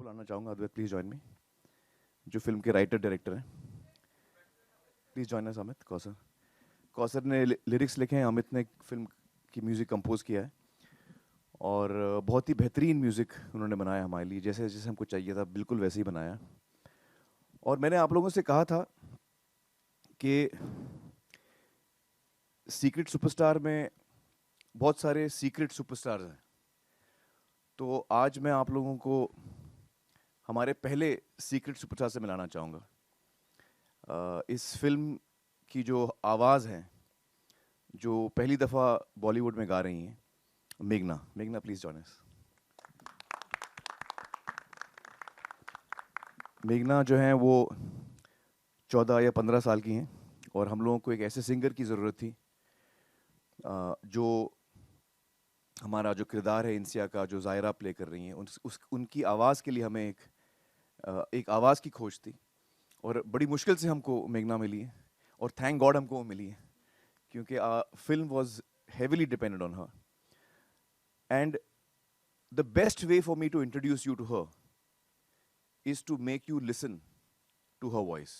बुलाना चाहूँगा अद्वैत, please join me, जो फिल्म के राइटर डायरेक्टर हैं। Please join us Amit Kausar. Kausar ने लिरिक्स लिखे हैं, अमित ने फिल्म की म्यूज़िक कंपोज किया है और बहुत ही बेहतरीन म्यूज़िक उन्होंने बनाया हमारे लिए, जैसे जैसे हमको चाहिए था बिल्कुल वैसे ही बनाया। और मैंने आप लोगों से कहा था कि सीक्रेट सुपरस्टार में बहुत सारे सीक्रेट सुपरस्टार्स हैं, तो आज मैं आप लोगों को हमारे पहले सीक्रेट सुपरस्टार से मिलाना चाहूँगा। इस फिल्म की जो आवाज़ है, जो पहली दफ़ा बॉलीवुड में गा रही हैं, मेघना। मेघना प्लीज जॉइन अस। मेघना जो हैं वो 14 या 15 साल की हैं और हम लोगों को एक ऐसे सिंगर की ज़रूरत थी जो हमारा जो किरदार है इंसिया का, जो ज़ायरा प्ले कर रही हैं, उनकी आवाज़ के लिए हमें एक आवाज़ की खोज थी और बड़ी मुश्किल से हमको मेघना मिली है और थैंक गॉड हमको वो मिली है, क्योंकि film was heavily dependent on her. And the best way for me to introduce you to her is to make you listen to her voice.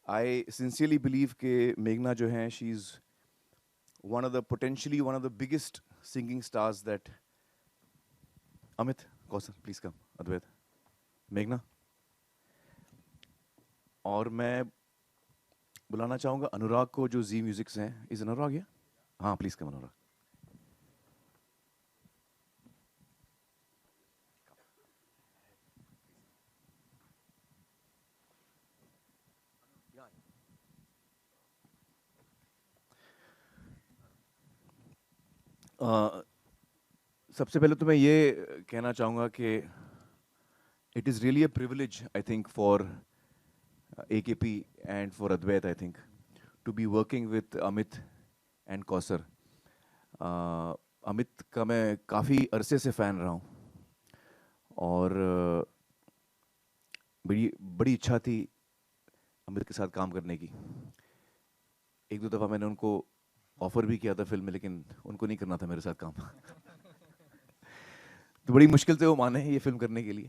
I sincerely believe कि मेघना जो हैं, she's potentially one of the biggest singing stars that. Amit, Kausar, please come. Advait, मेघना। और मैं बुलाना चाहूँगा अनुराग को, जो जी म्यूजिक से हैं। Is Anurag here? हाँ, प्लीज कम अनुराग। सबसे पहले तो मैं ये कहना चाहूँगा कि it is really a privilege, I think, for AKP and for Advait, I think, to be working with Amit and Kausar. Amit का मैं काफ़ी अरसे से फ़ैन रहा हूँ और बड़ी बड़ी इच्छा थी अमित के साथ काम करने की। एक दो दफ़ा मैंने उनको ऑफ़र भी किया था फिल्म में, लेकिन उनको नहीं करना था मेरे साथ काम। तो बड़ी मुश्किल से वो माने हैं ये फिल्म करने के लिए।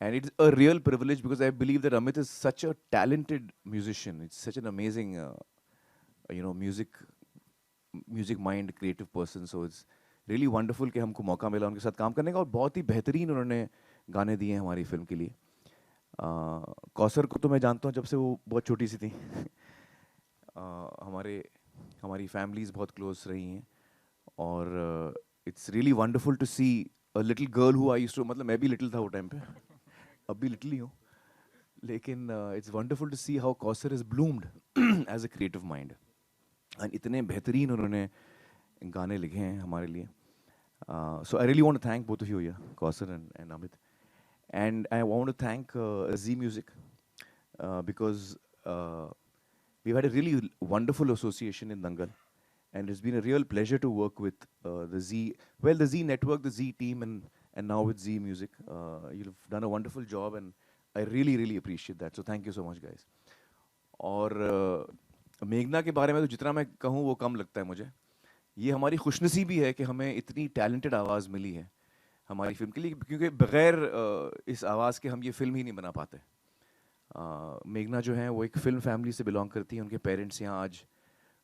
And it's a real privilege because I believe that Amit is such a talented musician. It's such an amazing, music mind, creative person. So it's really wonderful कि हमको मौका मिला उनके साथ काम करने का और बहुत ही बेहतरीन उन्होंने गाने दिए हैं हमारी फिल्म के लिए। कौसर को तो मैं जानता हूँ जब से वो बहुत छोटी सी थी। हमारी फैमिलीज बहुत क्लोज रही हैं और it's really wonderful to see a little girl who I used to, मतलब मैं भी लिटिल था वो टाइम पे, अब भी लिटिल ही हूँ, लेकिन it's wonderful to see how Kausar is bloomed as a creative mind and इतने बेहतरीन उन्होंने गाने लिखे हैं हमारे लिए। So I really want to thank both of you here, Kausar and Amit, and I want to thank Zee music because we've had a really wonderful association in Dangal, and it's been a real pleasure to work with the Z Network, the Z team, and now with Z Music. You've done a wonderful job, and I really, really appreciate that. So thank you so much, guys. और मेघना के बारे में तो जितना मैं कहूँ वो कम लगता है मुझे। ये हमारी खुशनसीबी है कि हमें इतनी टैलेंटेड आवाज़ मिली है हमारी फिल्म के लिए, क्योंकि बगैर इस आवाज़ के हम ये फिल्म ही नहीं बना पाते। मेघना जो हैं वो एक फ़िल्म फैमिली से बिलोंग करती हैं, उनके पेरेंट्स यहाँ आज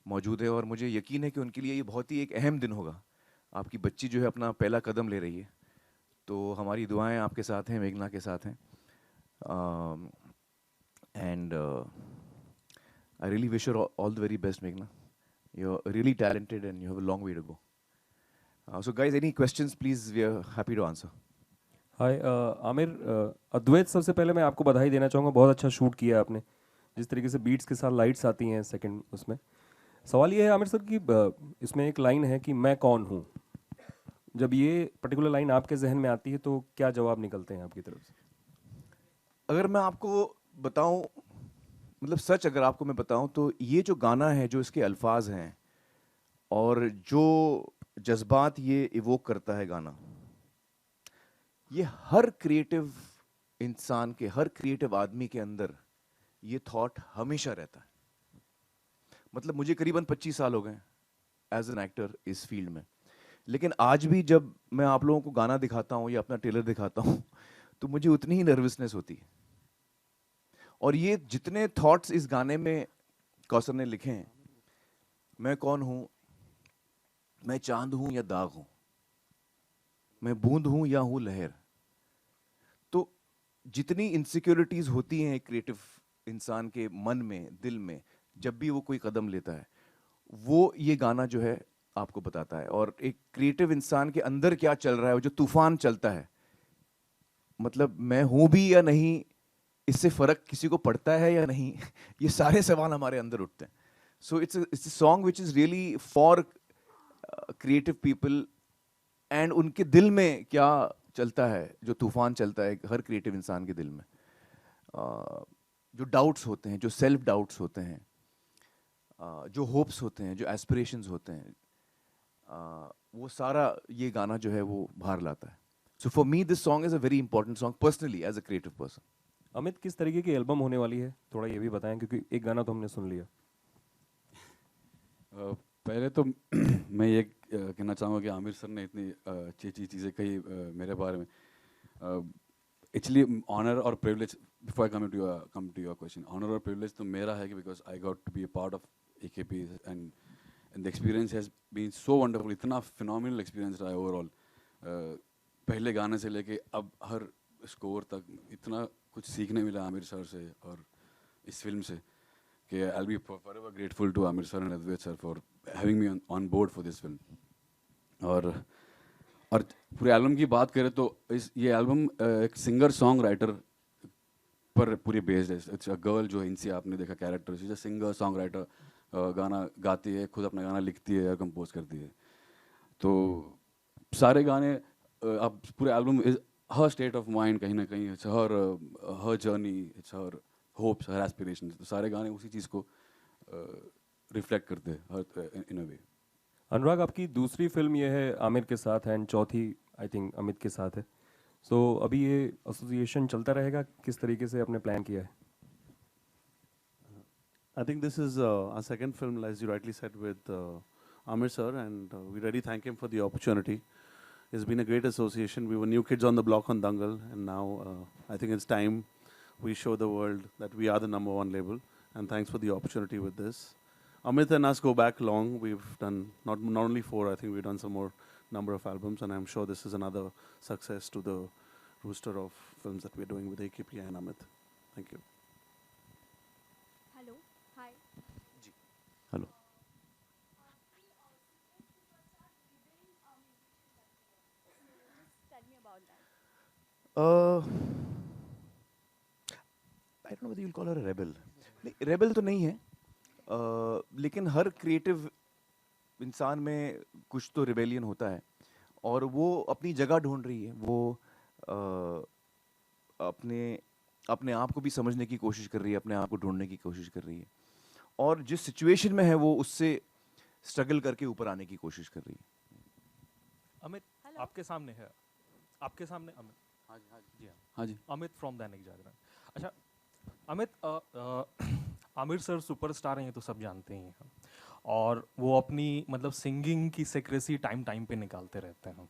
मौजूद है और मुझे यकीन है कि उनके लिए ये बहुत ही एक अहम दिन होगा। आपकी बच्ची जो है अपना पहला कदम ले रही है, तो हमारी दुआएं आपके साथ हैं, मेघना के साथ हैं। And I really wish you all the very best मेघना, you are really talented and you have a long way to go. So guys, any questions please, we are happy to answer. Hi Aamir, Advait, सबसे पहले मैं आपको बधाई देना चाहूँगा, बहुत अच्छा शूट किया आपने, जिस तरीके से बीट्स के साथ लाइट्स आती हैं सेकंड उसमें। सवाल ये है आमिर सर कि इसमें एक लाइन है कि मैं कौन हूँ, जब ये पर्टिकुलर लाइन आपके जहन में आती है तो क्या जवाब निकलते हैं आपकी तरफ से? अगर मैं आपको बताऊं, मतलब सच अगर आपको मैं बताऊं, तो ये जो गाना है, जो इसके अल्फाज हैं और जो जज्बात ये इवोक करता है गाना, ये हर क्रिएटिव इंसान के, हर क्रिएटिव आदमी के अंदर ये थॉट हमेशा रहता है। मतलब मुझे करीबन 25 साल हो गए एज एन एक्टर इस फील्ड में, लेकिन आज भी जब मैं आप लोगों को गाना दिखाता हूँ या अपना ट्रेलर दिखाता हूँ, तो मुझे उतनी ही नर्वसनेस होती है। और ये जितने थॉट्स इस गाने में कौसर ने लिखे हैं, मैं कौन हूं, मैं चांद हूं या दाग हूं, मैं बूंद हूं या हूं लहर, तो जितनी इनसिक्योरिटीज होती हैं एक क्रिएटिव इंसान के मन में, दिल में, जब भी वो कोई कदम लेता है, वो ये गाना जो है आपको बताता है। और एक क्रिएटिव इंसान के अंदर क्या चल रहा है, वो जो तूफान चलता है, मतलब मैं हूं भी या नहीं, इससे फर्क किसी को पड़ता है या नहीं, ये सारे सवाल हमारे अंदर उठते हैं। So it's a song which is really for creative people, and उनके दिल में क्या चलता है, जो तूफान चलता है हर क्रिएटिव इंसान के दिल में, जो डाउट्स होते हैं, जो सेल्फ डाउट्स होते हैं, जो होप्स होते हैं, जो एस्पिरेशंस होते हैं, वो सारा ये गाना जो है वो बाहर लाता है। So for me this song is a very important song personally as a creative person. Amit, किस तरीके की एल्बम होने वाली है, थोड़ा ये भी बताएं, क्योंकि एक गाना तो हमने सुन लिया। पहले तो मैं ये कहना चाहूँगा कि आमिर सर ने इतनी अच्छी अच्छी चीज़ें कही मेरे बारे में। एक्चुअली ऑनर और privilege, before I come to your question, honour और प्रिविलेज तो मेरा है कि because I got to be a part of AKP and the experience has been so wonderful. इतना फिनोमिनल एक्सपीरियंस रहा है ओवरऑल, पहले गाने से लेके अब हर स्कोर तक इतना कुछ सीखने मिला आमिर सर से और इस फिल्म से कि I'll be forever grateful to Amir sir and Advait sir for having me on board for this film. और पूरे एल्बम की बात करें तो ये एल्बम एक सिंगर सॉन्ग राइटर पर पूरी बेस्ड है। इट्स अ गर्ल जो इनसे आपने देखा character, she is a singer song writer, गाना गाती है, खुद अपना गाना लिखती है और कंपोज करती है। तो सारे गाने अब पूरे album is her state of mind, कहीं ना कहीं it's her journey, it's her hopes, her aspirations. तो सारे गाने उसी चीज़ को रिफ्लेक्ट करते हैं हर इन अ वे। अनुराग, आपकी दूसरी फिल्म ये है आमिर के साथ है, एंड चौथी आई थिंक अमित के साथ है। सो अभी ये एसोसिएशन चलता रहेगा, किस तरीके से आपने प्लान किया है? I think this is our second film, as you rightly said, with Amir sir, and we really thank him for the opportunity. It's been a great association. We were new kids on the block on Dangal, and now I think it's time we show the world that we are the #1 label. And thanks for the opportunity with this. Amit and us go back long. We've done not only 4, I think we've done some more number of albums, and I'm sure this is another success to the rooster of films that we're doing with AKP and Amit. Thank you. Hello. Hi. Hello. Tell me about that. I don't no whether you will call her a rebel. नहीं, rebel तो नहीं है, लेकिन हर creative इंसान में कुछ तो rebellion होता है, और वो अपनी जगह ढूंढ रही है। वो अपने अपने आप को भी समझने की कोशिश कर रही है, अपने आप को ढूंढने की कोशिश कर रही है, और जिस सिचुएशन में है वो उससे स्ट्रगल करके ऊपर आने की कोशिश कर रही है। अमित, Hello. आपके सामने है, आपके सामने अमित। हाँ जी, हाँ जी, जी हाँ, हाँ जी। अमित फ्रॉम दैनिक जागरण। अच्छा अमित, आमिर सर सुपरस्टार हैं, ये तो सब जानते ही हैं, और वो अपनी मतलब सिंगिंग की सेक्रेसी टाइम टाइम पे निकालते रहते हैं।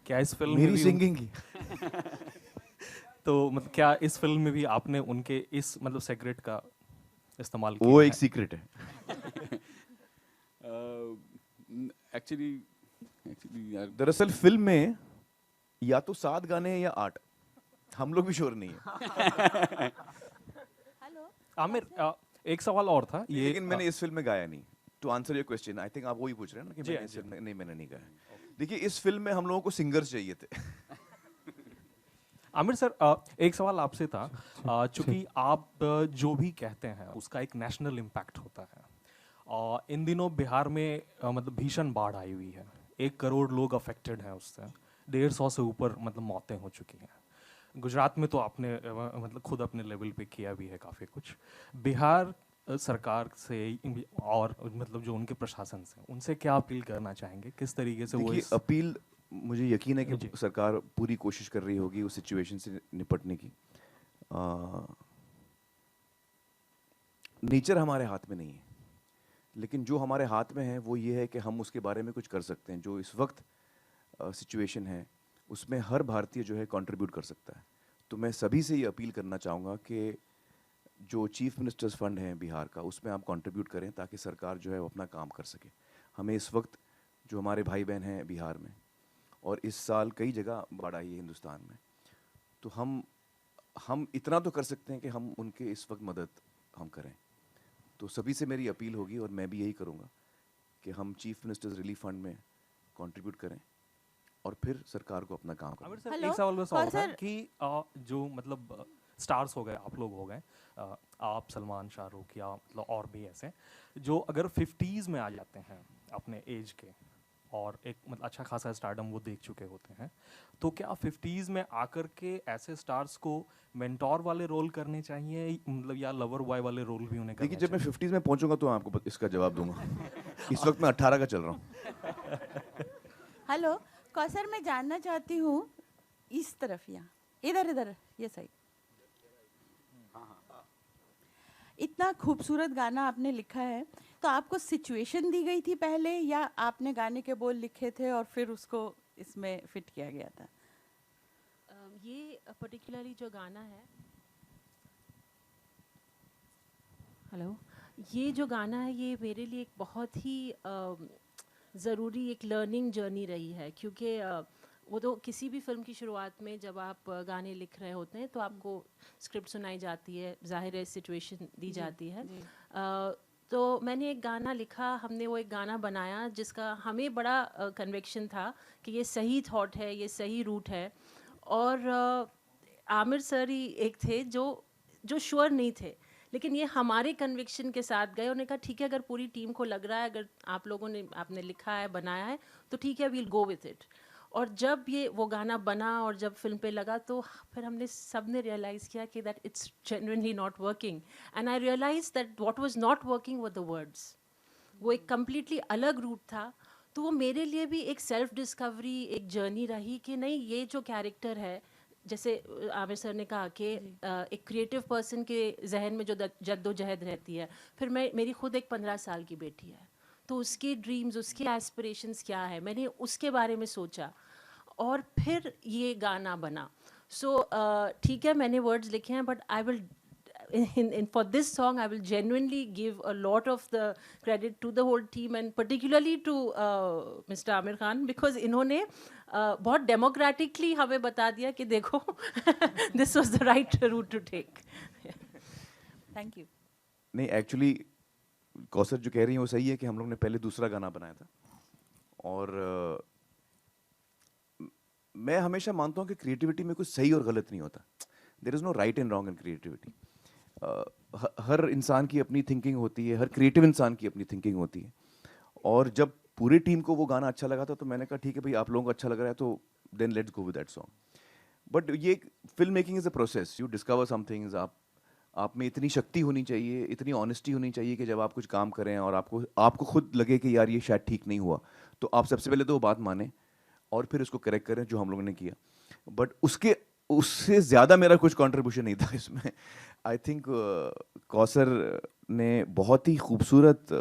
क्या इस फिल्म में मेरी भी सिंगिंग की तो मतलब क्या इस फिल्म में भी आपने उनके इस मतलब सेक्रेट का इस्तेमाल वो किया एक है? सीक्रेट है। एक्चुअली यार, दरअसल फिल्म में या तो 7 गाने हैं या 8, हम लोग भी श्योर नहीं है। Hello. आमिर, एक सवाल और था ये, लेकिन मैंने इस फिल्म में गाया नहीं। To answer your question, I think आप वही पूछ रहे हैं ना कि जी मैंने हाँ, इस जी फिल्म में, नहीं मैंने नहीं गाया। देखिए, इस फिल्म में हम लोगों को सिंगर्स चाहिए थे। आमिर सर, एक सवाल आपसे था, चूंकि आप जो भी कहते हैं उसका एक नेशनल इम्पैक्ट होता है, और इन दिनों बिहार में मतलब भीषण बाढ़ आई हुई है, 1 करोड़ लोग अफेक्टेड हैं उससे, 150 से ऊपर मतलब मौतें हो चुकी हैं। गुजरात में तो आपने मतलब खुद अपने लेवल पे किया भी है काफ़ी कुछ। बिहार सरकार से और मतलब जो उनके प्रशासन से, उनसे क्या अपील करना चाहेंगे, किस तरीके से वो देखिए, इस अपील, मुझे यकीन है जी। कि सरकार पूरी कोशिश कर रही होगी उस सिचुएशन से निपटने की। नेचर हमारे हाथ में नहीं है, लेकिन जो हमारे हाथ में है वो ये है कि हम उसके बारे में कुछ कर सकते हैं। जो इस वक्त सिचुएशन है उसमें हर भारतीय जो है कंट्रीब्यूट कर सकता है। तो मैं सभी से ये अपील करना चाहूँगा कि जो चीफ मिनिस्टर्स फंड है बिहार का, उसमें आप कंट्रीब्यूट करें ताकि सरकार जो है वो अपना काम कर सके। हमें इस वक्त जो हमारे भाई बहन हैं बिहार में, और इस साल कई जगह बाढ़ आई है हिंदुस्तान में, तो हम इतना तो कर सकते हैं कि हम उनके इस वक्त मदद हम करें। तो सभी से मेरी अपील होगी, और मैं भी यही करूँगा कि हम चीफ मिनिस्टर्स रिलीफ फंड में कंट्रीब्यूट करें और फिर सरकार को अपना काम आमिर करें। सर, हेलो, एक सवाल बस और और था सर- कि जो मतलब स्टार्स हो गए, आप लोग हो गए, आप, सलमान, शाहरुख या मतलब और भी ऐसे जो अगर 50s में आ जाते हैं अपने एज के, और एक मतलब अच्छा खासा स्टारडम वो देख चुके होते हैं, तो क्या 50s में आकर के ऐसे स्टार्स को मेंटोर वाले रोल करने चाहिए, मतलब या लवर बॉय वाले रोल भी उन्हें देखिए, करने जब मैं चाहिए? 50s में पहुंचूंगा तो आपको इसका जवाब दूंगा। इस वक्त मैं 18 का चल रहा हूँ। हेलो कौसर, मैं जानना चाहती हूँ इस तरफ, यहाँ इधर इधर ये सही। इतना खूबसूरत गाना आपने लिखा है, तो आपको सिचुएशन दी गई थी पहले, या आपने गाने के बोल लिखे थे और फिर उसको इसमें फिट किया गया था? ये पर्टिकुलरली जो गाना है, हेलो, ये जो गाना है ये मेरे लिए एक बहुत ही ज़रूरी एक लर्निंग जर्नी रही है, क्योंकि वो तो किसी भी फिल्म की शुरुआत में जब आप गाने लिख रहे होते हैं तो आपको स्क्रिप्ट सुनाई जाती है, ज़ाहिर है सिचुएशन दी जाती है। तो मैंने एक गाना लिखा, हमने वो एक गाना बनाया जिसका हमें बड़ा कन्विक्शन था कि ये सही थॉट है, ये सही रूट है। और आमिर सर ही एक थे जो श्योर नहीं थे, लेकिन ये हमारे कन्विक्शन के साथ गए। उन्होंने कहा ठीक है, अगर पूरी टीम को लग रहा है, अगर आप लोगों ने आपने लिखा है, बनाया है, तो ठीक है, वील गो विथ इट। और जब ये वो गाना बना और जब फिल्म पे लगा, तो फिर हमने सब ने रियलाइज़ किया कि that it's genuinely not working, and I realise that what was not working were the words. वो एक कम्प्लीटली अलग रूट था। तो वो मेरे लिए भी एक सेल्फ डिस्कवरी, एक जर्नी रही कि नहीं, ये जो कैरेक्टर है, जैसे आमिर सर ने कहा कि एक क्रिएटिव पर्सन के जहन में जो जद्दोजहद रहती है, फिर मेरी खुद एक 15 साल की बेटी है, तो उसकी ड्रीम्स, उसकी एस्पिरेशंस क्या है, मैंने उसके बारे में सोचा और फिर ये गाना बना। सो ठीक है, मैंने वर्ड्स लिखे हैं, but I will for this song I will genuinely give a lot of the credit to the whole team, and particularly to Mr. Amir Khan, because इन्होंने बहुत democratically हमें बता दिया कि देखो this was the right route to take. Thank you. नहीं, actually Kausar जो कह रही हैं वो सही है कि हम लोग ने पहले दूसरा गाना बनाया था, और मैं हमेशा मानता हूँ कि क्रिएटिविटी में कुछ सही और गलत नहीं होता। There is no right and wrong in creativity. हर इंसान की अपनी थिंकिंग होती है, हर क्रिएटिव इंसान की अपनी थिंकिंग होती है। और जब पूरी टीम को वो गाना अच्छा लगा था, तो मैंने कहा ठीक है भाई, आप लोगों को अच्छा लग रहा है तो then let's go with that song. But ये film making is a process, you discover some things. आप में इतनी शक्ति होनी चाहिए, इतनी ऑनेस्टी होनी चाहिए कि जब आप कुछ काम करें और आपको खुद लगे कि यार ये शायद ठीक नहीं हुआ, तो आप सबसे पहले तो वो बात मानें और फिर उसको करेक्ट करें, जो हम लोगों ने किया। बट उससे ज़्यादा मेरा कुछ कंट्रीब्यूशन नहीं था इसमें। आई थिंक कौसर ने बहुत ही खूबसूरत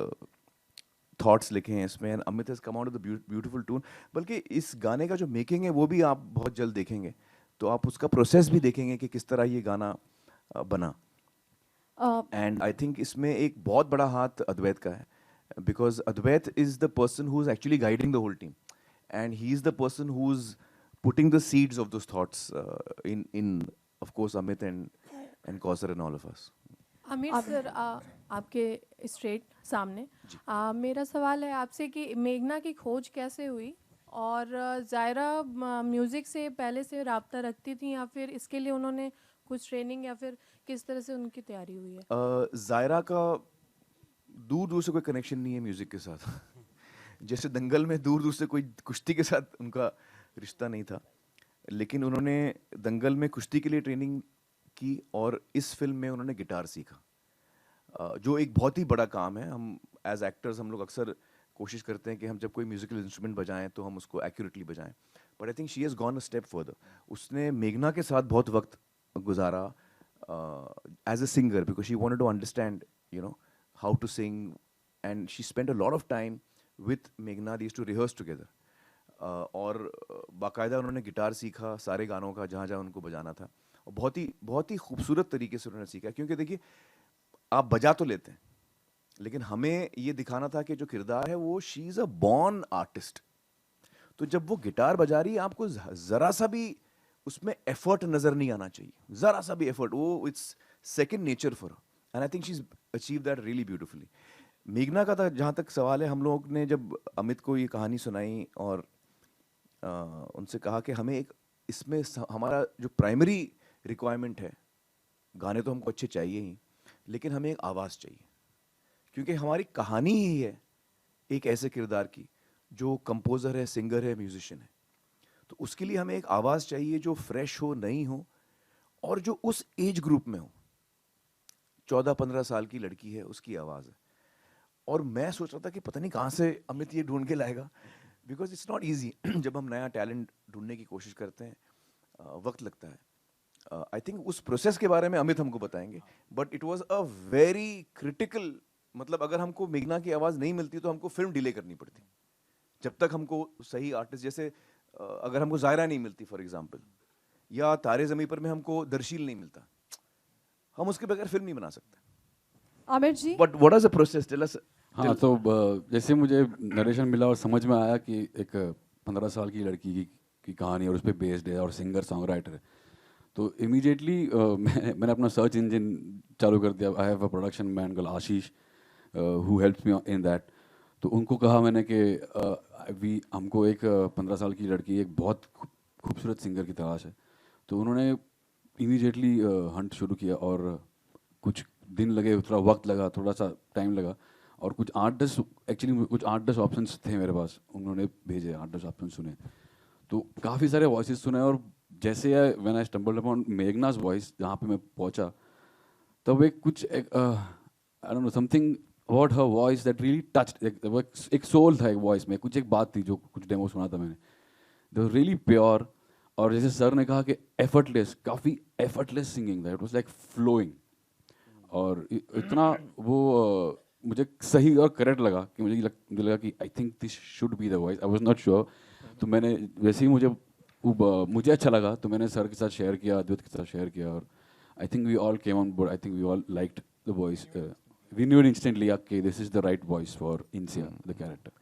थॉट्स लिखे हैं इसमें, and Amit has come out with beautiful tune. बल्कि इस गाने का जो मेकिंग है वो भी आप बहुत जल्द देखेंगे, तो आप उसका प्रोसेस भी देखेंगे कि किस तरह ये गाना बना। एंड आई थिंक इसमें एक बहुत बड़ा हाथ अद्वैत का है, because Advait is the person who is actually guiding the whole team, and he is the person who is putting the seeds of those thoughts in of course Amit and Kausar and all of us. Aamir sir, आपके straight सामने मेरा सवाल है आपसे कि मेघना की खोज कैसे हुई, और ज़ायरा म्यूज़िक से पहले से राब्ता रखती थी, या फिर इसके लिए उन्होंने कुछ ट्रेनिंग, या फिर किस तरह से उनकी तैयारी हुई है? ज़ायरा का दूर दूर से कोई कनेक्शन नहीं है म्यूज़िक के साथ। जैसे दंगल में दूर दूर से कोई कुश्ती के साथ उनका रिश्ता नहीं था, लेकिन उन्होंने दंगल में कुश्ती के लिए ट्रेनिंग की और इस फिल्म में उन्होंने गिटार सीखा, जो एक बहुत ही बड़ा काम है। हम एज एक्टर्स हम लोग अक्सर कोशिश करते हैं कि हम जब कोई म्यूजिकल इंस्ट्रूमेंट बजाएं तो हम उसको एक्यूरेटली बजाएं, but I think she has gone a step further. उसने मेघना के साथ बहुत वक्त गुजारा as a singer, because she wanted to understand how to sing, and she spent a lot of time with मेघना, they used to rehearse together. और बाकायदा उन्होंने गिटार सीखा सारे गानों का, जहाँ जहाँ उनको बजाना था, और बहुत ही खूबसूरत तरीके से उन्होंने सीखा। क्योंकि देखिए, आप बजा तो लेते हैं, लेकिन हमें ये दिखाना था कि जो किरदार है वो she is a born artist. तो जब वो गिटार बजा रही है, आपको ज़रा सा भी उसमें एफर्ट नज़र नहीं आना चाहिए, ज़रा सा भी एफर्ट, वो it's second nature for her, and I think she is achieve that really beautifully. मेघना का जहाँ तक सवाल है, हम लोग ने जब अमित को ये कहानी सुनाई और उनसे कहा कि हमें एक इसमें हमारा जो प्राइमरी रिक्वायरमेंट है, गाने तो हमको अच्छे चाहिए ही, लेकिन हमें एक आवाज़ चाहिए, क्योंकि हमारी कहानी ही है एक ऐसे किरदार की जो कंपोज़र है, सिंगर है, म्यूजिशियन है। तो उसके लिए हमें एक आवाज़ चाहिए जो फ्रेश हो, नई हो, और जो उस एज ग्रुप में हो। 14-15 साल की लड़की है, उसकी आवाज़ है। और मैं सोच रहा था कि पता नहीं कहाँ से अमित ये ढूंढ के लाएगा, बिकॉज इट्स नॉट ईजी। जब हम नया टैलेंट ढूंढने की कोशिश करते हैं, वक्त लगता है। आई थिंक उस प्रोसेस के बारे में अमित हमको बताएंगे, but it was a very critical, मतलब अगर हमको मेघना की आवाज़ नहीं मिलती तो हमको फिल्म डिले करनी पड़ती, जब तक हमको सही आर्टिस्ट, जैसे अगर हमको जायरा नहीं मिलती फॉर एग्जांपल, या तारे ज़मीं पर में हमको दर्शील नहीं मिलता, हम उसके बगैर फिल्म नहीं बना सकते। Aamir ji, but what is the process, tell us. हाँ, तो जैसे मुझे नरेशन मिला और समझ में आया कि एक 15 साल की लड़की की कहानी और उस पर बेस्ड है और सिंगर सॉन्ग राइटर है, तो इमीडिएटली मैंने अपना सर्च इंजन चालू कर दिया। I have a production man called Ashish who helps me in that. तो उनको कहा मैंने कि हमको एक 15 साल की लड़की, एक बहुत खूबसूरत सिंगर की तलाश है। तो उन्होंने इमीडिएटली हंट शुरू किया, और कुछ दिन लगे, थोड़ा वक्त लगा, थोड़ा सा टाइम लगा, और कुछ 8-10 ऑप्शंस थे मेरे पास। उन्होंने भेजे 8-10 ऑप्शन सुने, तो काफ़ी सारे वॉइसेस सुने, और जैसे when I stumbled upon Meghna's voice, जहाँ पे मैं पहुँचा, तब I don't know, something about her voice that really touched. एक सोल था एक वॉइस में, एक बात थी जो कुछ डेमो सुना था मैंने, दे वर रियली प्योर। और जैसे सर ने कहा कि एफर्टलेस, काफ़ी effortless singing that was like flowing, और इतना वो मुझे सही और करेक्ट लगा कि मुझे लगा कि I think this should be the voice. I was not sure, तो मैंने वैसे ही मुझे अच्छा लगा, तो मैंने सर के साथ शेयर किया, अद्वैत के साथ शेयर किया, और I think we all came on board. I think we all liked the voice. We knew instantly कि this is the right voice for Insia the character.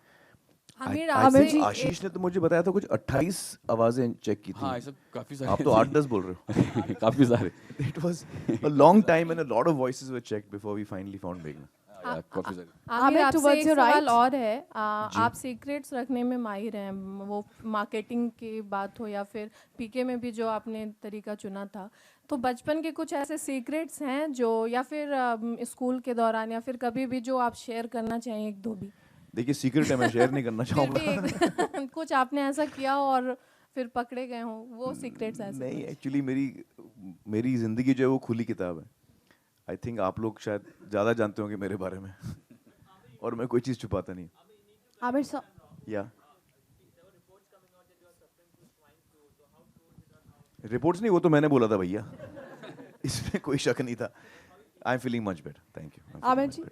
Aamir, I आपसे think आशीष ने तो मुझे बताया था कुछ 28 आवाजें चेक की थी। हाँ, ऐसा काफ़ी सारे। आप तो 8-10 बोल रहे हो। काफ़ी सारे। It was a long time and a lot of voices were checked before we finally found Meghna. काफ़ी सारे। आमिर, आमिर, आपसे towards एक your सवाल right. और है। आप सीक्रेट्स रखने में माहिर हैं, वो मार्केटिंग की बात हो या फिर पीके में भी जो आपने तरीका चुना था, तो बचपन के कुछ ऐसे सीक्रेट्स हैं जो, या फिर स्कूल के दौरान, या फिर कभी भी जो आप शेयर करना चाहें, एक दो भी? देखिए, सीक्रेट है, मैं शेयर नहीं करना फिर भी चाहूँगा। कुछ आपने ऐसा किया और फिर पकड़े गए हों, वो सीक्रेट्स ऐसे नहीं, कुछ? एक्चुअली मेरी जिंदगी जो है वो खुली किताब है। आई थिंक आप लोग शायद ज़्यादा जानते होंगे मेरे बारे में, और मैं कोई चीज़ छुपाता नहीं। आमिर सर, या रिपोर्ट्स नहीं, वो तो मैंने बोला था भैया, इसमें कोई शक नहीं था। I am feeling much better, thank you. Aamir ji,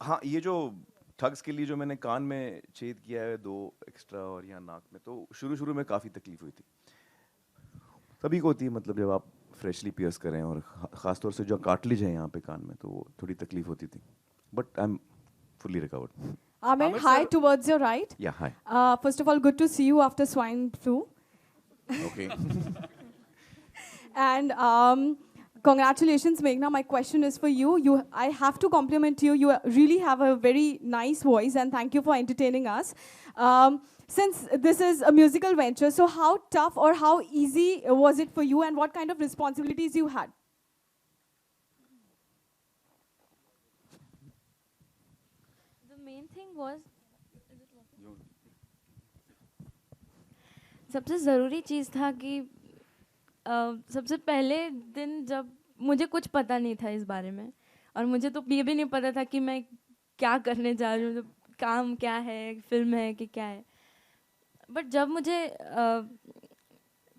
हाँ, ये जो ठग्स के लिए जो मैंने कान में छेद किया है 2 एक्स्ट्रा, और यहाँ नाक में, तो शुरू में काफ़ी तकलीफ हुई थी। सभी को होती है, मतलब जब आप फ्रेशली पियर्स करें, और ख़ास तौर से जो कार्टिलेज है यहाँ पे कान में, तो थोड़ी तकलीफ होती थी, but I am fully recovered. Amir, hi, towards your right. Yeah, hi. First of all, good to see you after swine flu. Okay. And congratulations, Meghna. My question is for you. I have to compliment you. You really have a very nice voice, and thank you for entertaining us. Since this is a musical venture, so how tough or how easy was it for you, and what kind of responsibilities you had? The main thing was, सबसे ज़रूरी चीज़ था कि सबसे पहले दिन जब मुझे कुछ पता नहीं था इस बारे में, और मुझे तो ये भी नहीं पता था कि मैं क्या करने जा रही हूँ, काम क्या है, फिल्म है कि क्या है। बट जब मुझे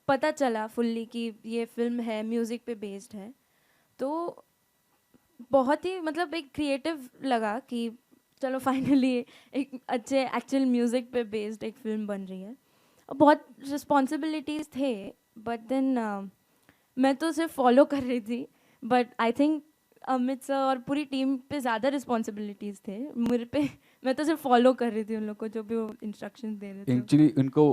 पता चला फुल्ली कि ये फिल्म है, म्यूज़िक पे बेस्ड है, तो बहुत ही मतलब एक क्रिएटिव लगा कि चलो फाइनली एक अच्छे एक्चुअल म्यूज़िक पे बेस्ड एक फिल्म बन रही है। बहुत रिस्पॉन्सिबिलिटीज़ थे, बट देन मैं तो सिर्फ फॉलो कर रही थी, but I think Amit sir और पूरी टीम पे ज़्यादा रिस्पॉन्सिबिलिटीज़ थे मेरे पे। मैं तो सिर्फ फॉलो कर रही थी उन लोग को, जो भी वो इंस्ट्रक्शंस दे रहे थे। एक्चुअली इनको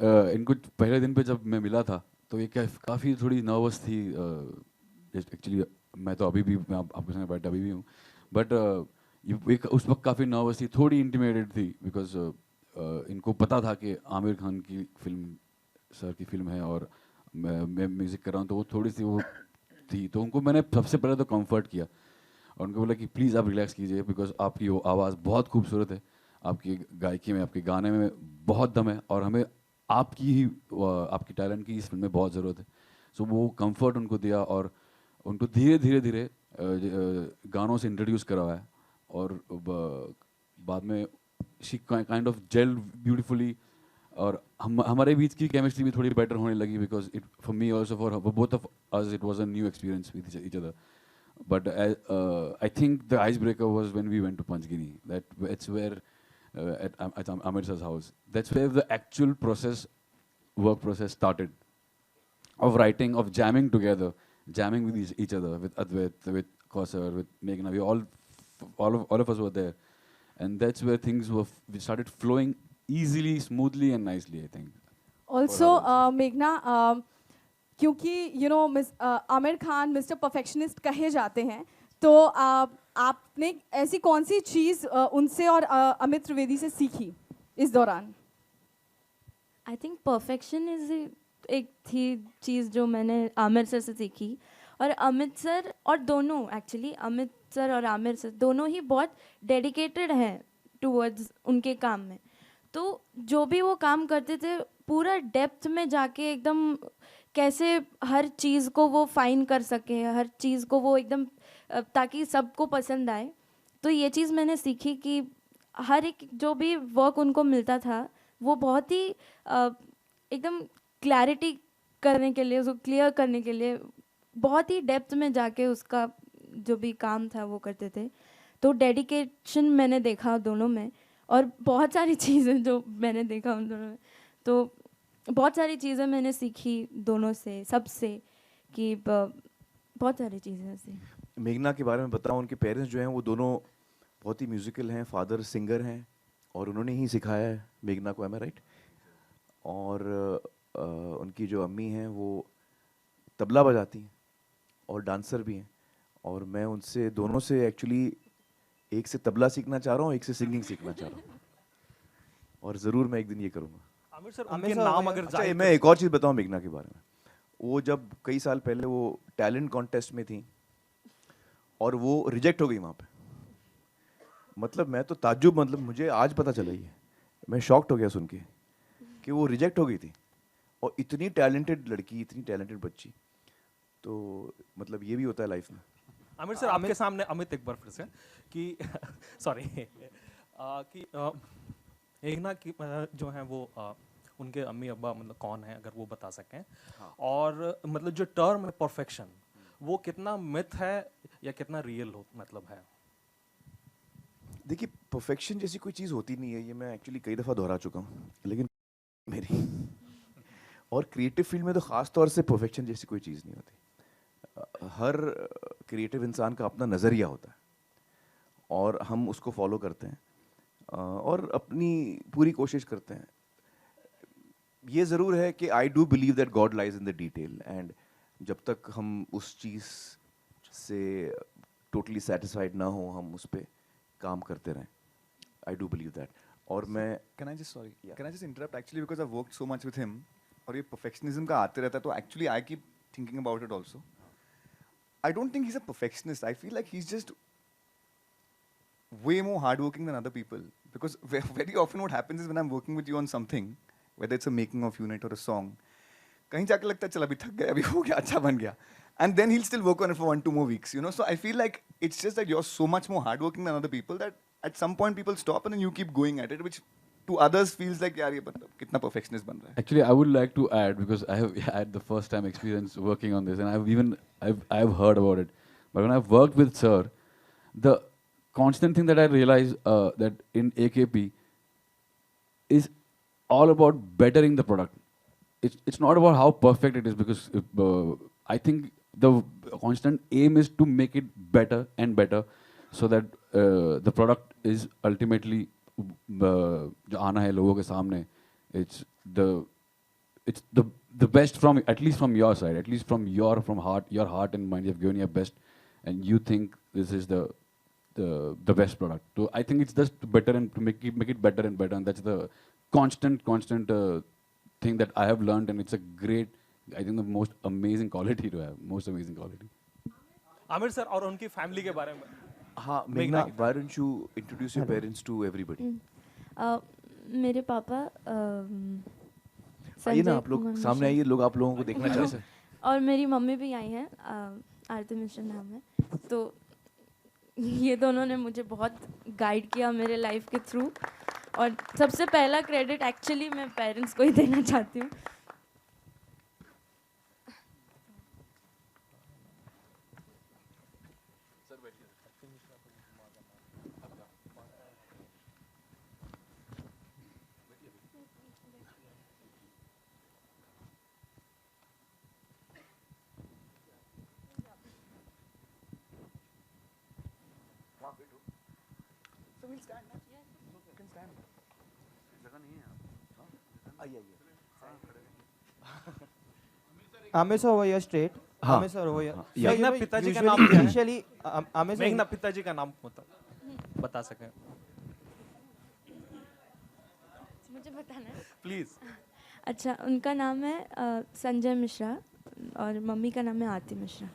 पहले दिन पे जब मैं मिला था तो ये काफ़ी थोड़ी नर्वस थी। एक्चुअली मैं तो अभी भी मैं आपके सामने बैठा अभी भी हूँ, बट उस वक्त काफ़ी नर्वस थी, थोड़ी इंटिमिडेटेड थी, बिकॉज इनको पता था कि आमिर खान की फिल्म, सर की फिल्म है और मैं म्यूज़िक कर रहा हूँ, तो वो थोड़ी सी वो थी। तो उनको मैंने सबसे पहले तो कंफर्ट किया और उनको बोला कि प्लीज़ आप रिलैक्स कीजिए, बिकॉज आपकी वो आवाज़ बहुत खूबसूरत है, आपकी गायकी में, आपके गाने में बहुत दम है और हमें आपकी टैलेंट की इस फिल्म में बहुत ज़रूरत है। सो वो कंफर्ट उनको दिया और उनको धीरे धीरे गानों से इंट्रोड्यूस करवाया और बाद में she kind of gel beautifully और हमारे बीच की केमिस्ट्री भी थोड़ी बेटर होने लगी, because it for me also for both of us it was a new experience with each other. But I think the icebreaker was when we went to Panchgiri. That's where at Amir Sir's house. That's where the actual work process started, of writing, of jamming together, jamming with each other, with Advait, with Kausar, with Meghna. All of us were there, and that's where things we started flowing easily, smoothly, and nicely, I think. Also, Meghna, क्योंकि Aamir Khan mister perfectionist कहे जाते हैं, तो आपने ऐसी कौन सी चीज़ उनसे और अमित त्रिवेदी से सीखी इस दौरान? आई थिंक परफेक्शन इज एक थी चीज़ जो मैंने आमिर सर से सीखी, और अमित सर और दोनों एक्चुअली अमित सर और आमिर सर दोनों ही बहुत डेडिकेटेड हैं टूवर्ड्स उनके काम में। तो जो भी वो काम करते थे पूरा डेप्थ में जाके एकदम कैसे हर चीज़ को वो फाइन कर सके, हर चीज़ को वो एकदम ताकि सबको पसंद आए। तो ये चीज़ मैंने सीखी कि हर एक जो भी वर्क उनको मिलता था वो बहुत ही एकदम क्लैरिटी करने के लिए, उसको क्लियर करने के लिए बहुत ही डेप्थ में जाके उसका जो भी काम था वो करते थे। तो डेडिकेशन मैंने देखा दोनों में, और बहुत सारी चीज़ें जो मैंने देखा उन दोनों में, तो बहुत सारी चीज़ें मैंने सीखी दोनों से, सबसे, कि बहुत सारी चीज़ें से। मेघना के बारे में बताऊं, उनके पेरेंट्स जो हैं वो दोनों बहुत ही म्यूजिकल हैं, फादर सिंगर हैं और उन्होंने ही सिखाया है मेघना को, एम आई राइट? और उनकी जो अम्मी हैं वो तबला बजाती हैं और डांसर भी हैं, और मैं उनसे दोनों से एक्चुअली एक से तबला सीखना चाह रहा हूँ, एक से सिंगिंग सीखना चाह रहा हूँ, और ज़रूर मैं एक दिन ये करूँगा। आमिर सर, उनके नाम अगर अच्छा, मैं एक और चीज़ बताऊँ मेघना के बारे में। वो जब कई साल पहले वो टैलेंट कॉन्टेस्ट में थी और वो रिजेक्ट हो गई वहाँ पे, मतलब मैं तो ताज्जुब, मतलब मुझे आज पता चला ही है, मैं शॉक्ड हो गया सुन के कि वो रिजेक्ट हो गई थी, और इतनी टैलेंटेड लड़की, इतनी टैलेंटेड बच्ची। तो मतलब ये भी होता है लाइफ में। आमिर सर, आपके सामने अमित एक बार फिर से कि सॉरी कि मेघना की जो है वो उनके अम्मी अब्बा मतलब कौन है, अगर वो बता सकें। हाँ। और मतलब जो टर्म है परफेक्शन, वो कितना मिथ है या कितना रियल हो मतलब है? देखिए, परफेक्शन जैसी कोई चीज़ होती नहीं है, ये मैं एक्चुअली कई दफ़ा दोहरा चुका हूँ, लेकिन मेरी और क्रिएटिव फील्ड में तो ख़ास तौर से परफेक्शन जैसी कोई चीज़ नहीं होती। हर क्रिएटिव इंसान का अपना नज़रिया होता है और हम उसको फॉलो करते हैं और अपनी पूरी कोशिश करते हैं। ये ज़रूर है कि I do believe that God lies in the detail, and जब तक हम उस चीज़ से टोटली सेटिस्फाइड ना हो, हम उस पर काम करते रहें। I do believe that. और मैं can I just interrupt actually, because I worked so much with him, और ये परफेक्शनिज्म का आते रहता है, तो actually I keep thinking about it also. I don't think he is a perfectionist, I feel like he is just way more hardworking than other people, because very often what happens is when I'm working with you on something, whether it's a making of unit or a song, कहीं जाके लगता है चल अभी थक गए, अभी हो गया, अच्छा बन गया, and then he'll still work on it for 1-2 more weeks, you know. So I feel like it's just that you're so much more hardworking than other people that at some point people stop and then you keep going at it, which to others feels like यार ये बंदा कितना perfectionist बन रहा है. Actually, I would like to add, because I have had the first time experience working on this, and I've heard about it, but when I've worked with Sir, the constant thing that I realize that in AKP is all about bettering the product. It's not about how perfect it is, because I think the constant aim is to make it better and better, so that the product is ultimately जो आना है लोगों के सामने, it's the best from, at least from your side, at least from your heart and mind. You've given your best, and you think this is the best product. So I think it's just better, and to make it better and better, and that's the constant thing that I have learned, and it's a great, I think, the most amazing quality to have, most amazing quality. Aamir sir और उनकी family के बारे में. हाँ, मेघना, why don't you introduce your parents to everybody? मेरे पापा आइए ना संजय आप लोग कुमार सामने मिश्रा। आइए, लोग आप लोगों को देखना चाहते हैं. और मेरी मम्मी भी आई हैं, आरती मिश्रा नाम है। तो ये दोनों ने मुझे बहुत गाइड किया मेरे लाइफ के थ्रू, और सबसे पहला क्रेडिट एक्चुअली मैं पेरेंट्स को ही देना चाहती हूँ। Amir sir, over here straight. हाँ. Amir sir, over here. Yeah. मेघना पिताजी का नाम क्या है? Initially, Amir sir. मेघना पिताजी का नाम बता सकें मुझे बताना है प्लीज. अच्छा, उनका नाम है संजय मिश्रा, और मम्मी का नाम है आरती Mishra.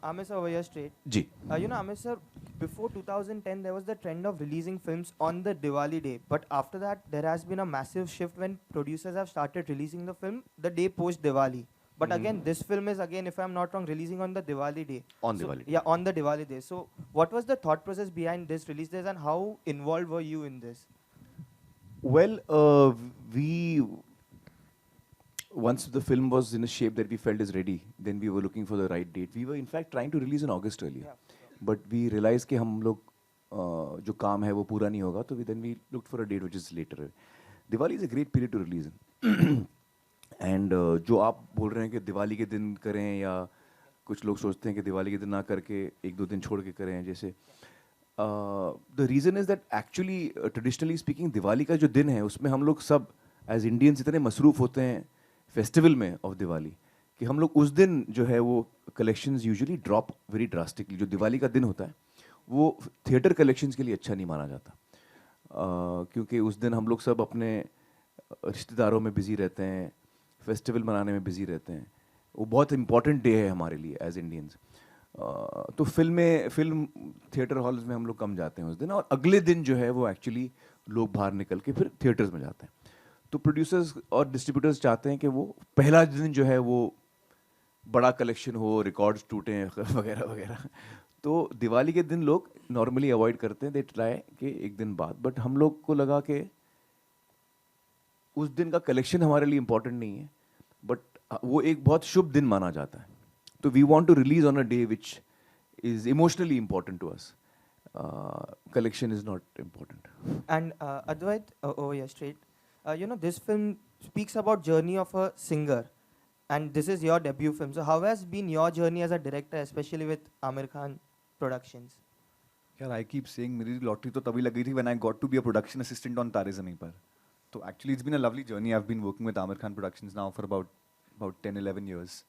Amir sir, over here straight. Ji. You know, Amir sir, before 2010, there was the trend of releasing films on the Diwali day. But after that, there has been a massive shift when producers have started releasing the film the day post Diwali. But again, this film is, again, if I'm not wrong, releasing on the Diwali day. On So- Diwali day. Yeah, on the Diwali day. So, what was the thought process behind this release days, and how involved were you in this? Well, we, once the film was in a shape that we felt is ready, then we were looking for the right date. We were in fact trying to release in August earlier, but we realized कि हम लोग जो काम है वो पूरा नहीं होगा, तो then we looked for a date which is later. Diwali is a great period to release in. And जो आप बोल रहे हैं कि दिवाली के दिन करें, या कुछ लोग सोचते हैं कि दिवाली के दिन ना करके एक दो दिन छोड़ के करें, जैसे the reason is that actually traditionally speaking Diwali का जो दिन है उसमें हम लोग सब as Indians इतने मसरूफ होते हैं फेस्टिवल में ऑफ दिवाली कि हम लोग उस दिन जो है वो collections usually drop very drastically. जो दिवाली का दिन होता है वो थिएटर कलेक्शंस के लिए अच्छा नहीं माना जाता, क्योंकि उस दिन हम लोग सब अपने रिश्तेदारों में बिजी रहते हैं, फेस्टिवल मनाने में बिजी रहते हैं. वो बहुत इंपॉर्टेंट डे है हमारे लिए एज इंडियंस. तो फिल्म थिएटर हॉल्स में हम लोग कम जाते हैं उस दिन, और अगले दिन जो है वो एक्चुअली लोग बाहर निकल के फिर थिएटर्स में जाते हैं. तो प्रोड्यूसर्स और डिस्ट्रीब्यूटर्स चाहते हैं कि वो पहला दिन जो है वो बड़ा कलेक्शन हो, रिकॉर्ड्स टूटें वगैरह वगैरह. तो दिवाली के दिन लोग नॉर्मली अवॉइड करते हैं, दे ट्राई कि एक दिन बाद. बट हम लोग को लगा कि उस दिन का कलेक्शन हमारे लिए इम्पोर्टेंट नहीं है, बट वो एक बहुत शुभ दिन माना जाता है. तो we want to release on a day which is emotionally important to us. Collection is not important. And Advait, over here straight. You know, this film speaks about journey of a singer, and this is your debut film. So how has been your journey as a director, especially with Amir Khan Productions? यार, I keep saying मेरी lottery तो तभी लगी थी when I got to be a production assistant on तारे ज़मीं पर. So actually it's been a lovely journey. I've been working with Amir Khan Productions now for about 10-11 years,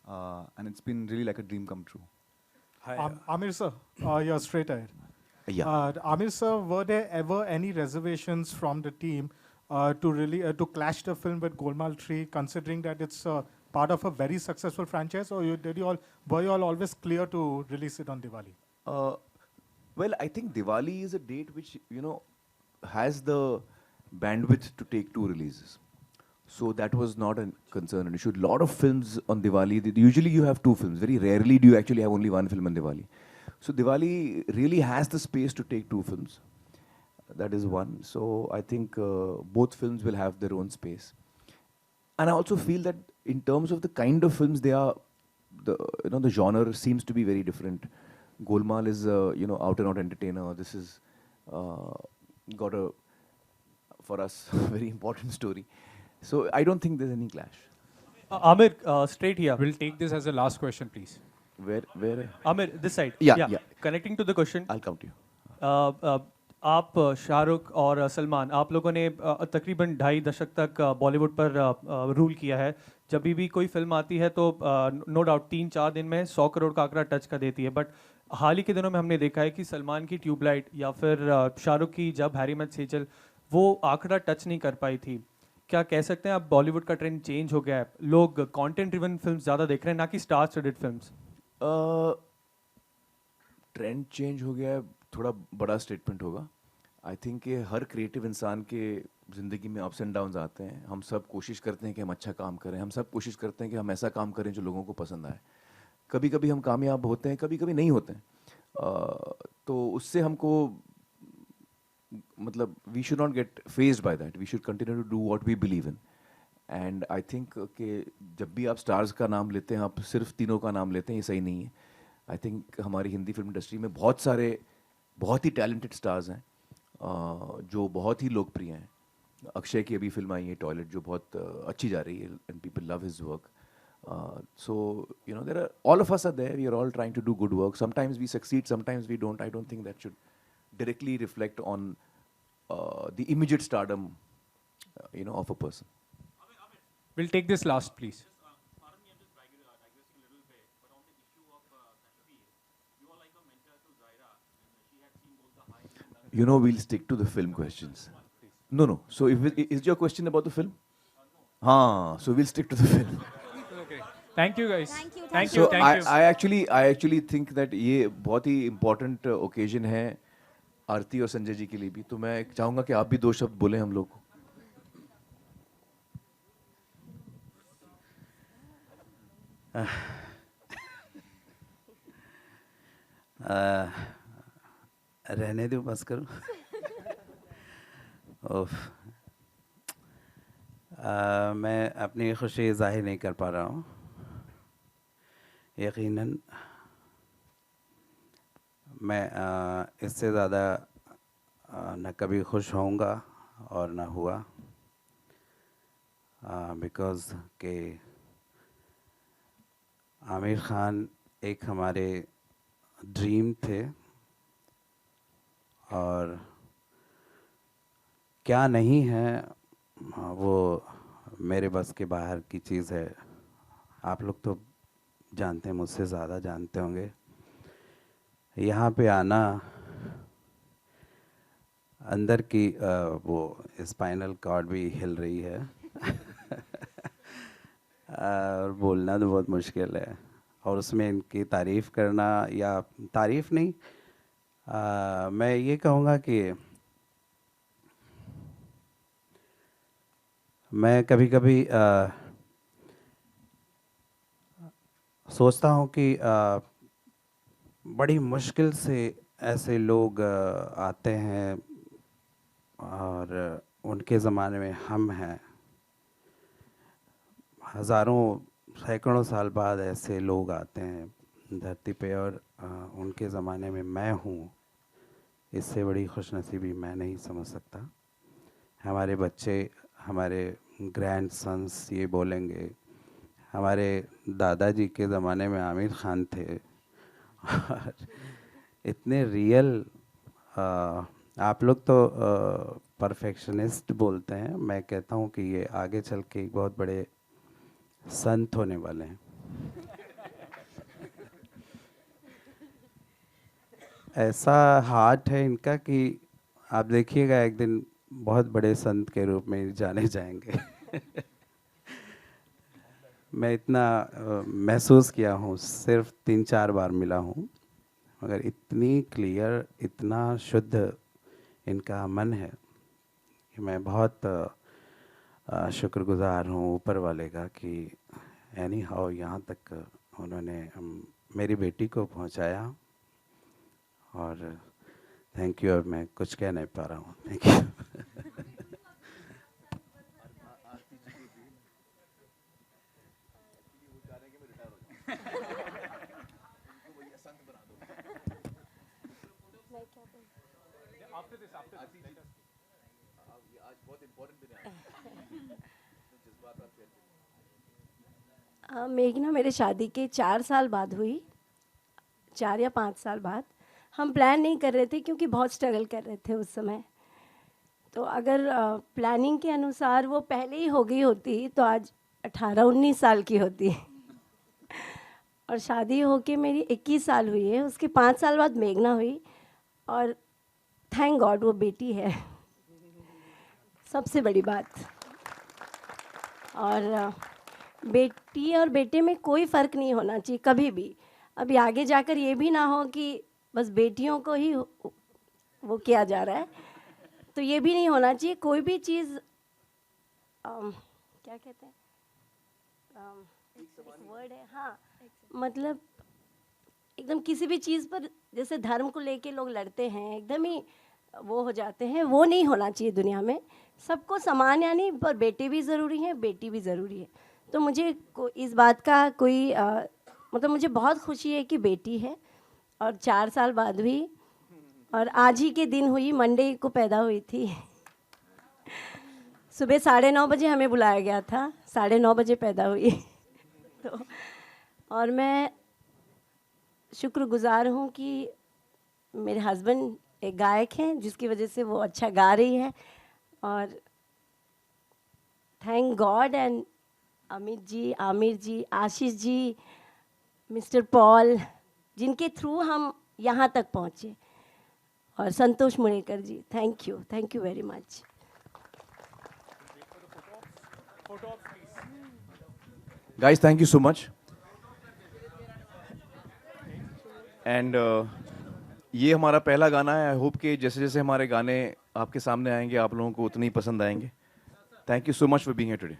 and it's been really like a dream come true. Amir sir, you're straight ahead. Yeah. Amir sir, were there ever any reservations from the team to clash the film with Golmaal 3, considering that it's part of a very successful franchise, or were you all always clear to release it on Diwali? Well, I think Diwali is a date which, you know, has the bandwidth to take 2 releases. So that was not a concern, an issue. A lot of films on Diwali, usually you have 2 films. Very rarely do you actually have only 1 film on Diwali. So Diwali really has the space to take 2 films. That is one. So I think both films will have their own space. And I also feel that in terms of the kind of films they are, the genre seems to be very different. Golmaal is out and out entertainer. This is got a for us, very important story. So I don't think there's any clash. Amir, straight here. We'll take this as the last question, please. Where? Amir, this side. Yeah. Connecting to the question. I'll come to you. आप शाहरुख और सलमान, आप लोगों ने तकरीबन 2.5 दशक तक बॉलीवुड पर rule किया है. जब भी कोई फिल्म आती है तो नो डाउट 3-4 दिन में 100 करोड़ का आंकड़ा टच कर देती है. बट हाल ही के दिनों में हमने देखा है कि सलमान की ट्यूबलाइट या फिर शाहरुख की जब हैरी मेट सेजल, वो आंकड़ा टच नहीं कर पाई थी. क्या कह सकते हैं आप बॉलीवुड का ट्रेंड चेंज हो गया है? लोग कंटेंट ड्रिवन फिल्म्स ज़्यादा देख रहे हैं, ना कि star studded films. Trend change हो गया है, थोड़ा बड़ा स्टेटमेंट होगा. आई थिंक कि हर क्रिएटिव इंसान के ज़िंदगी में अप्स एंड डाउन्स आते हैं. हम सब कोशिश करते हैं कि हम अच्छा काम करें, हम सब कोशिश करते हैं कि हम ऐसा काम करें जो लोगों को पसंद आए. कभी कभी हम कामयाब होते हैं, कभी कभी नहीं होते हैं. तो उससे हमको मतलब we should not get fazed by that. We should continue to do what we believe in. And I think कि जब भी आप स्टार्स का नाम लेते हैं, आप सिर्फ तीनों का नाम लेते हैं, ये सही नहीं है. आई थिंक हमारी हिंदी फिल्म इंडस्ट्री में बहुत सारे बहुत ही टैलेंटेड स्टार्स हैं जो बहुत ही लोकप्रिय हैं. अक्षय की अभी फिल्म आई है टॉयलेट, जो बहुत अच्छी जा रही है and people love his work. So you know, there are all of us are there. We are all trying to do good work. Sometimes we succeed, sometimes we don't. I don't think that should directly reflect on the immediate stardom, of a person. We'll take this last, please. We'll stick to the film questions. No. So is your question about the film? So we'll stick to the film. Thank you, guys. Thank So you. I actually think that ये बहुत ही important occasion है आरती और संजय जी के लिए भी. तो मैं चाहूँगा कि आप भी 2 शब्द बोलें हम लोग को. रहने दो, बस करो. मैं अपनी खुशी जाहिर नहीं कर पा रहा हूँ. यकीनन मैं इससे ज़्यादा न कभी खुश होऊंगा और न हुआ, बिकॉज़ के आमिर खान एक हमारे ड्रीम थे और क्या नहीं है वो मेरे बस के बाहर की चीज़ है. आप लोग तो जानते हैं, मुझसे ज़्यादा जानते होंगे. यहाँ पे आना, अंदर की वो स्पाइनल कॉर्ड भी हिल रही है और बोलना तो बहुत मुश्किल है. और उसमें इनकी तारीफ़ करना, या तारीफ़ नहीं, मैं ये कहूँगा कि मैं कभी कभी सोचता हूँ कि बड़ी मुश्किल से ऐसे लोग आते हैं और उनके ज़माने में हम हैं. हज़ारों सैकड़ों साल बाद ऐसे लोग आते हैं धरती पे और उनके ज़माने में मैं हूँ. इससे बड़ी खुशनसीबी मैं नहीं समझ सकता. हमारे बच्चे, हमारे ग्रैंड सन्स ये बोलेंगे, हमारे दादाजी के ज़माने में आमिर खान थे. इतने रियल. आप लोग तो परफेक्शनिस्ट बोलते हैं, मैं कहता हूँ कि ये आगे चल के एक बहुत बड़े संत होने वाले हैं. ऐसा हार्ट है इनका कि आप देखिएगा एक दिन बहुत बड़े संत के रूप में जाने जाएंगे. मैं इतना महसूस किया हूँ, सिर्फ 3-4 बार मिला हूँ, मगर इतनी क्लियर, इतना शुद्ध इनका मन है कि मैं बहुत शुक्रगुजार हूँ ऊपर वाले का कि एनी हाउ यहाँ तक उन्होंने मेरी बेटी को पहुँचाया. और थैंक यू. अब मैं कुछ कह नहीं पा रहा हूँ. Thank you. After this, मेघना मेरे शादी के 4 साल बाद हुई, 4 या 5 साल बाद। हम प्लान नहीं कर रहे थे क्योंकि बहुत स्ट्रगल कर रहे थे उस समय। तो अगर प्लानिंग के अनुसार वो पहले ही हो गई होती तो आज 18-19 साल की होती। और शादी होके मेरी 21 साल हुई है, उसके 5 साल बाद मेघना हुई। और थैंक गॉड वो बेटी है, सबसे बड़ी बात। और बेटी और बेटे में कोई फ़र्क नहीं होना चाहिए कभी भी। अभी आगे जाकर ये भी ना हो कि बस बेटियों को ही वो किया जा रहा है, तो ये भी नहीं होना चाहिए। कोई भी चीज़ क्या कहते हैं, एक वर्ड है, हाँ, मतलब एकदम किसी भी चीज़ पर जैसे धर्म को लेके लोग लड़ते हैं, एकदम ही वो हो जाते हैं, वो नहीं होना चाहिए दुनिया में। सबको समान, यानी पर बेटे भी ज़रूरी हैं, बेटी भी ज़रूरी है। तो मुझे इस बात का कोई मतलब मुझे बहुत खुशी है कि बेटी है और 4 साल बाद हुई, और आज ही के दिन हुई, मंडे को पैदा हुई थी। सुबह 9:30 बजे हमें बुलाया गया था, 9:30 बजे पैदा हुई। तो और मैं शुक्रगुजार हूँ कि मेरे हस्बैंड एक गायक हैं जिसकी वजह से वो अच्छा गा रही है। और thank God and Amit ji, Aamir ji, Ashish ji, mister Paul, जिनके थ्रू हम यहाँ तक पहुँचे, और Santosh Munekar ji, thank you very much. Guys, thank you so much. And ये हमारा पहला गाना है। आई होप कि जैसे जैसे हमारे गाने आपके सामने आएंगे आप लोगों को उतने ही पसंद आएंगे। Thank you so much for being here today.